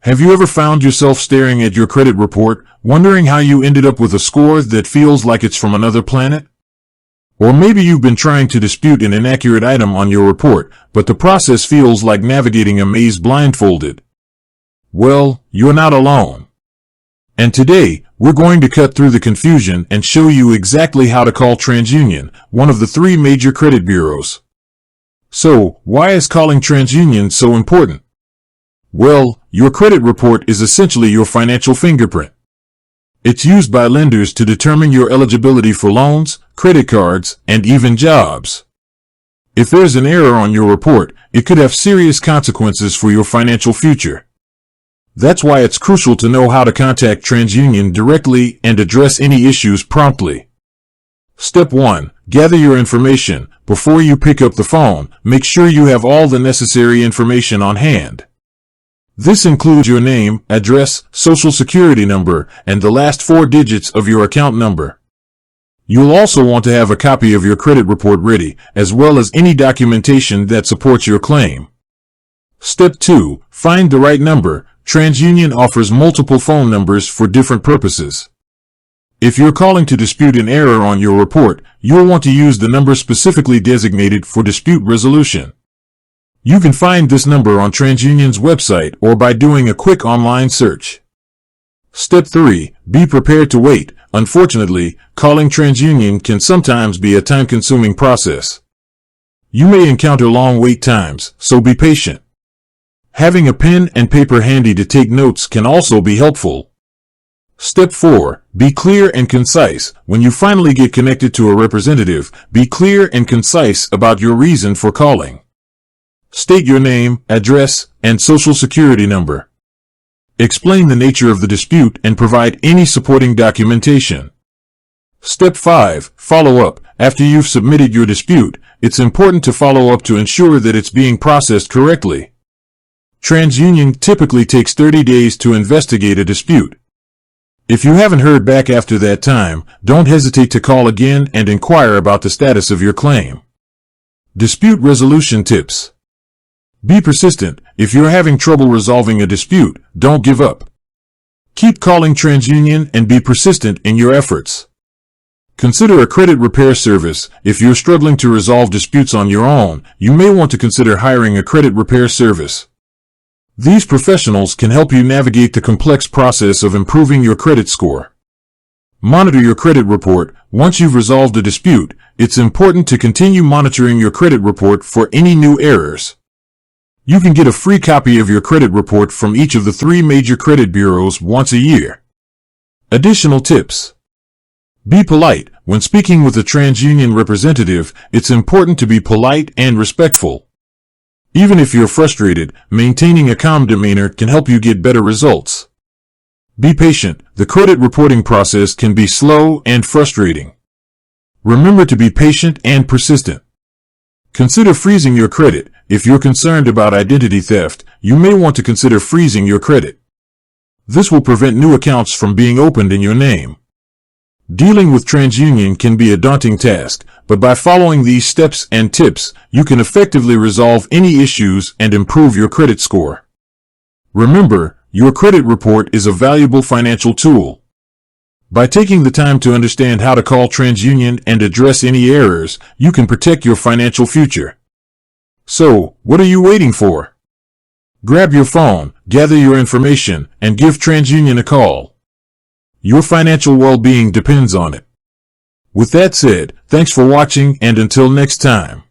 Have you ever found yourself staring at your credit report, wondering how you ended up with a score that feels like it's from another planet? Or maybe you've been trying to dispute an inaccurate item on your report, but the process feels like navigating a maze blindfolded. Well, you're not alone. And today, we're going to cut through the confusion and show you exactly how to call TransUnion, one of the 3 major credit bureaus. So, why is calling TransUnion so important? Well, your credit report is essentially your financial fingerprint. It's used by lenders to determine your eligibility for loans, credit cards, and even jobs. If there's an error on your report, it could have serious consequences for your financial future. That's why it's crucial to know how to contact TransUnion directly and address any issues promptly. Step 1. Gather your information. Before you pick up the phone, make sure you have all the necessary information on hand. This includes your name, address, social security number, and the last 4 digits of your account number. You'll also want to have a copy of your credit report ready, as well as any documentation that supports your claim. Step 2. Find the right number. TransUnion offers multiple phone numbers for different purposes. If you're calling to dispute an error on your report, you'll want to use the number specifically designated for dispute resolution. You can find this number on TransUnion's website or by doing a quick online search. Step 3. Be prepared to wait. Unfortunately, calling TransUnion can sometimes be a time-consuming process. You may encounter long wait times, so be patient. Having a pen and paper handy to take notes can also be helpful. Step 4. Be clear and concise. When you finally get connected to a representative, be clear and concise about your reason for calling. State your name, address, and social security number. Explain the nature of the dispute and provide any supporting documentation. Step 5. Follow up. After you've submitted your dispute, it's important to follow up to ensure that it's being processed correctly. TransUnion typically takes 30 days to investigate a dispute. If you haven't heard back after that time, don't hesitate to call again and inquire about the status of your claim. Dispute resolution tips. Be persistent. If you're having trouble resolving a dispute, don't give up. Keep calling TransUnion and be persistent in your efforts. Consider a credit repair service. If you're struggling to resolve disputes on your own, you may want to consider hiring a credit repair service. These professionals can help you navigate the complex process of improving your credit score. Monitor your credit report. Once you've resolved a dispute, it's important to continue monitoring your credit report for any new errors. You can get a free copy of your credit report from each of the 3 major credit bureaus once a year. Additional tips. Be polite. When speaking with a TransUnion representative, it's important to be polite and respectful. Even if you're frustrated, maintaining a calm demeanor can help you get better results. Be patient. The credit reporting process can be slow and frustrating. Remember to be patient and persistent. Consider freezing your credit. If you're concerned about identity theft, you may want to consider freezing your credit. This will prevent new accounts from being opened in your name. Dealing with TransUnion can be a daunting task, but by following these steps and tips, you can effectively resolve any issues and improve your credit score. Remember, your credit report is a valuable financial tool. By taking the time to understand how to call TransUnion and address any errors, you can protect your financial future. So, what are you waiting for? Grab your phone, gather your information, and give TransUnion a call. Your financial well-being depends on it. With that said, thanks for watching, and until next time.